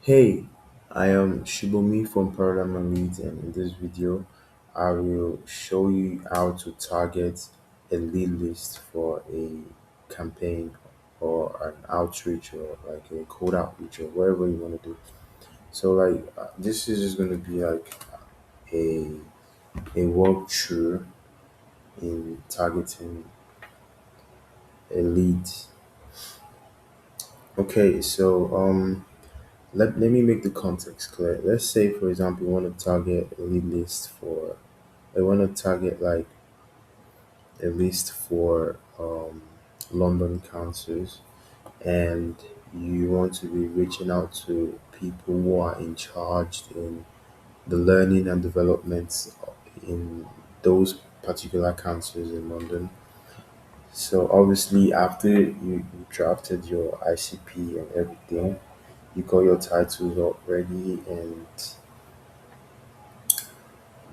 Hey, I am Shibomi from Paradigm and Leads, and in this video, I will show you how to target a lead list for a campaign or an outreach or like a code outreach or whatever you want to do. So, this is just going to be like a a walkthrough in targeting a lead. Okay, let me make the context clear. Let's say, for example, you want to target a lead list for I want to target like at least for London councils, and you want to be reaching out to people who are in charge in the learning and development in those particular councils in London. So obviously, after you drafted your ICP and everything, you got your titles up ready, and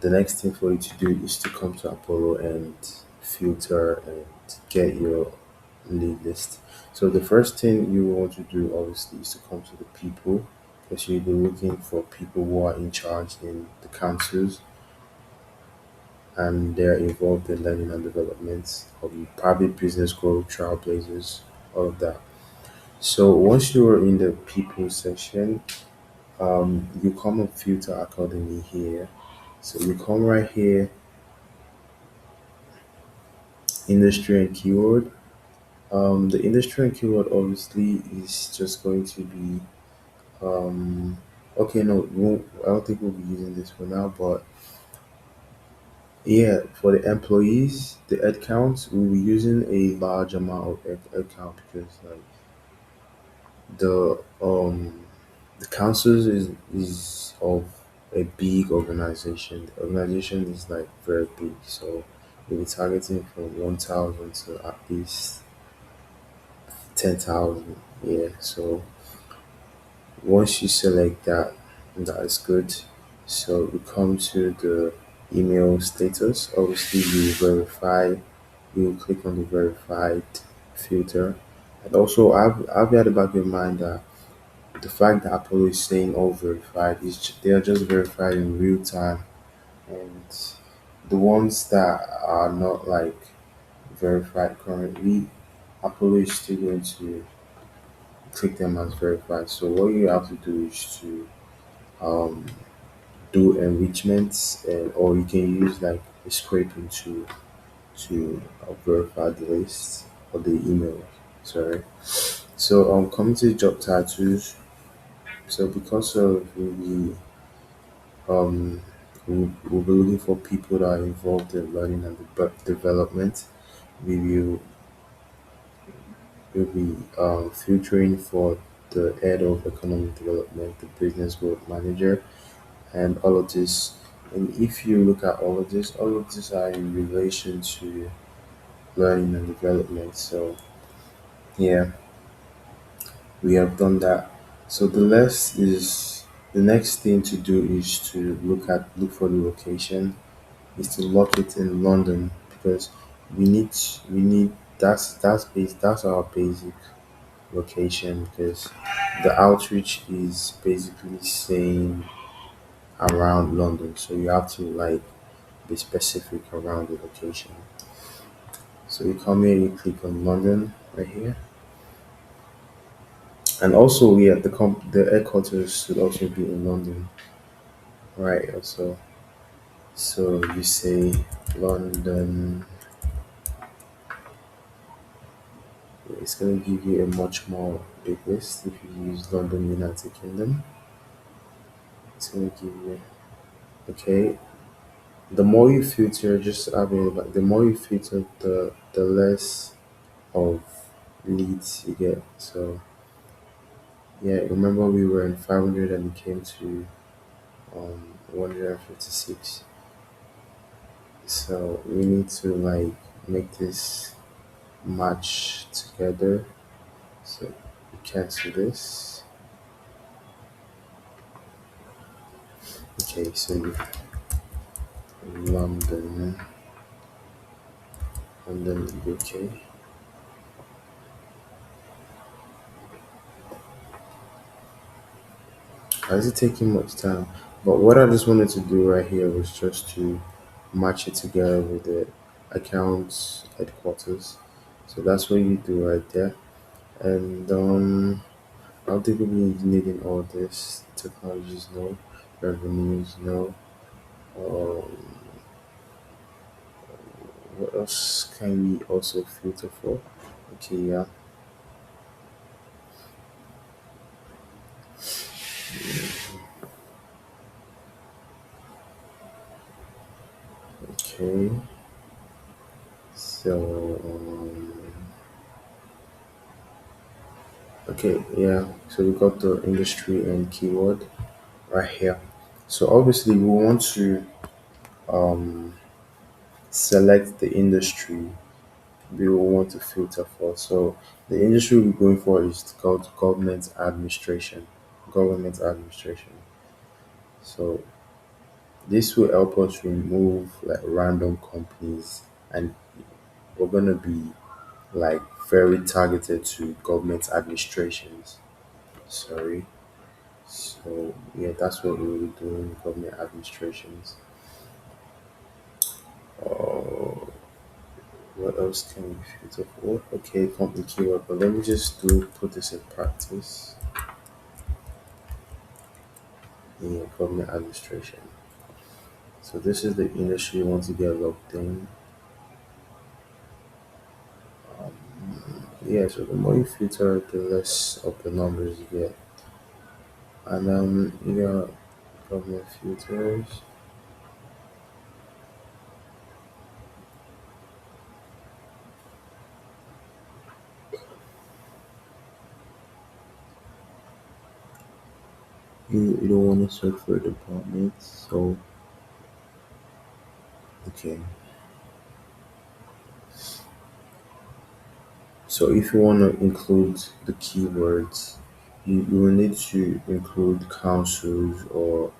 the next thing for you to do is to come to Apollo and filter and get your lead list. So the first thing you want to do obviously is to come to the people, because you'll be looking for people who are in charge in the councils and they're involved in learning and development of probably business growth, trailblazers, all of that. So once you're in the people section, you come and filter accordingly here. So you come right here, industry and keyword. The industry and keyword obviously is just going to be okay. No, I don't think we'll be using this for now. But yeah, for the employees, the head count, we'll be using a large amount of head count because like the um the councils is of a big organization. The organization is like very big, so we'll be targeting from 1,000 to at least 10,000. Yeah, so once you select that, that is good. So we come to the email status. Obviously, you verify. You click on the verified filter, and also I've had the back of your mind that the fact that Apollo is saying all verified is they are just verified in real time, and the ones that are not like verified currently, Apollo is still going to click them as verified. So what you have to do is to um, do enrichments, and or you can use like a scraping to verify the list or the email. Sorry. So coming to the job titles. So because of um we'll be looking for people that are involved in learning and development. We will be filtering for the head of economic development, the business growth manager, and all of this. And if you look at all of this are in relation to learning and development. So yeah, we have done that. So the next thing to do is to look for the location, is to lock it in London, because we need that's our basic location, because the outreach is basically saying around London. So you have to like be specific around the location. So you come here, you click on London right here. And also yeah, the headquarters should also be in London. Right, also. So you say London, it's gonna give you a much more big list if you use London, United Kingdom. It's gonna give you okay. The more you filter, just having like the more you filter, the less of leads you get. So yeah, remember we were in 500 and we came to 156. So we need to like make this match together. So we cancel this. Okay, so you London and then UK. Why is it taking much time? But what I just wanted to do right here was just to match it together with the accounts headquarters. So that's what you do right there. And I'll typically be needing all this technologies, no, revenues, no. Um, what else can we also filter for? Okay, yeah. Okay. So okay, yeah. So we got the industry and keyword right here. So obviously we want to um, select the industry we will want to filter for. So the industry we're going for is called government administration. Government administration. So this will help us remove like random companies, and we're gonna be like very targeted to government administrations. Sorry. So yeah, that's what we will do in government administrations. Uh, what else can we filter for? Okay, company keyword, but let me just do put this in practice in government administration. So this is the industry you want to get logged in. Yeah, so the more you filter, the less of the numbers you get. And you got government filters. You don't want to search for a department, so okay. So if you want to include the keywords, you will need to include councils or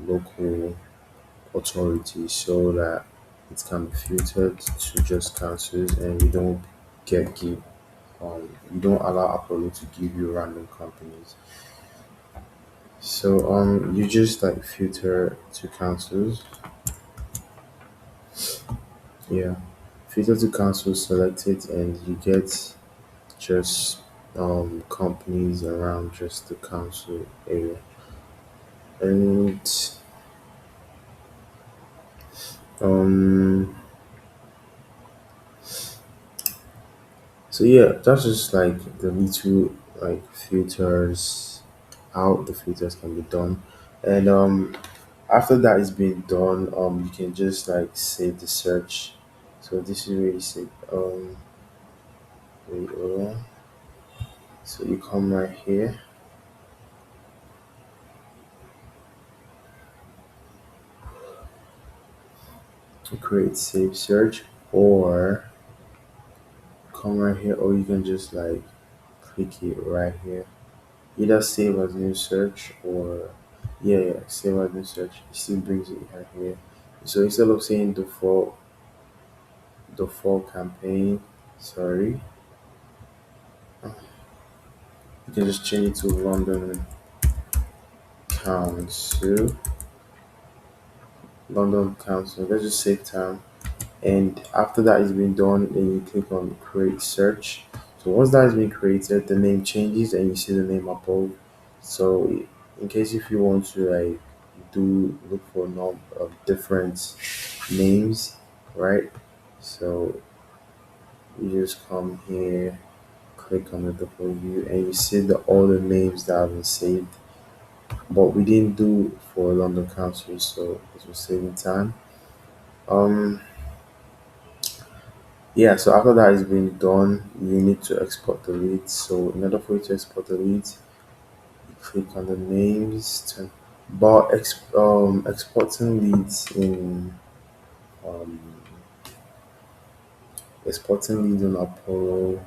local authorities so that it can be filtered to just councils, and you don't allow Apollo to give you random companies. So you just like filter to councils. Yeah. Filter to councils, select it, and you get just companies around just the council area. And um so yeah, that's just like the little like filters, how the filters can be done. And after that is being done, you can just like save the search. So this is where you say wait, hold on. So you come right here to create save search, or come right here, or you can just like click it right here. Either save as new search, or yeah, save as new search. It still brings it right here. So instead of saying the fall campaign, sorry, you can just change it to London Council. London Council. Let's just save time. And after that has been done, then you click on create search. So once that has been created, the name changes and you see the name above. So in case if you want to like do look for different names, right? So you just come here, click on the double view, and you see all the names that have been saved. But we didn't do for London Council, so it was saving time. Um Yeah, so after that has been done, you need to export the leads. So in order for you to export the leads, you click on the names to, but exporting leads in um, exporting leads in Apollo,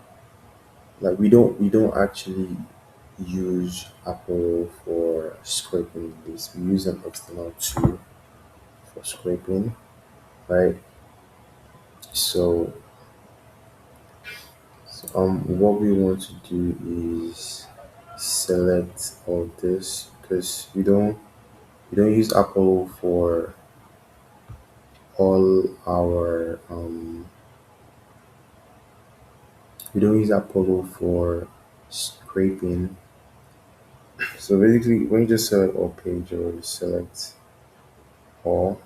like we don't actually use Apollo for scraping leads. We use an external tool for scraping, right? So what we want to do is select all this. because we don't use Apple for all our we don't use Apollo for scraping. So basically, when you just select all page or you select all,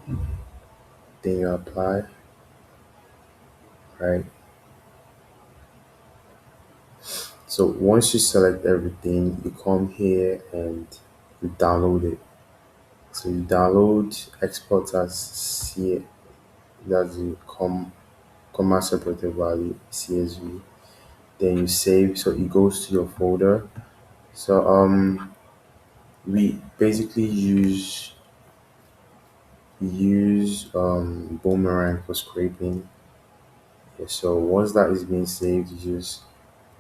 then you apply, right? So once you select everything, you come here and you download it. So you download, export as C, that's the comma separated value CSV. Then you save, so it goes to your folder. So we basically use Boomerang for scraping. Yeah, so once that is being saved, you just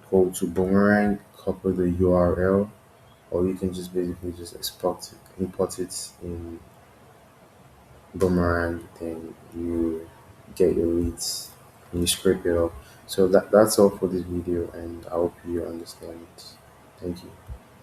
go to Boomerang, copy the URL, or you can just basically just export it, import it in Boomerang, then you get your leads and you scrape it up. So that's all for this video, and I hope you understand. Thank you.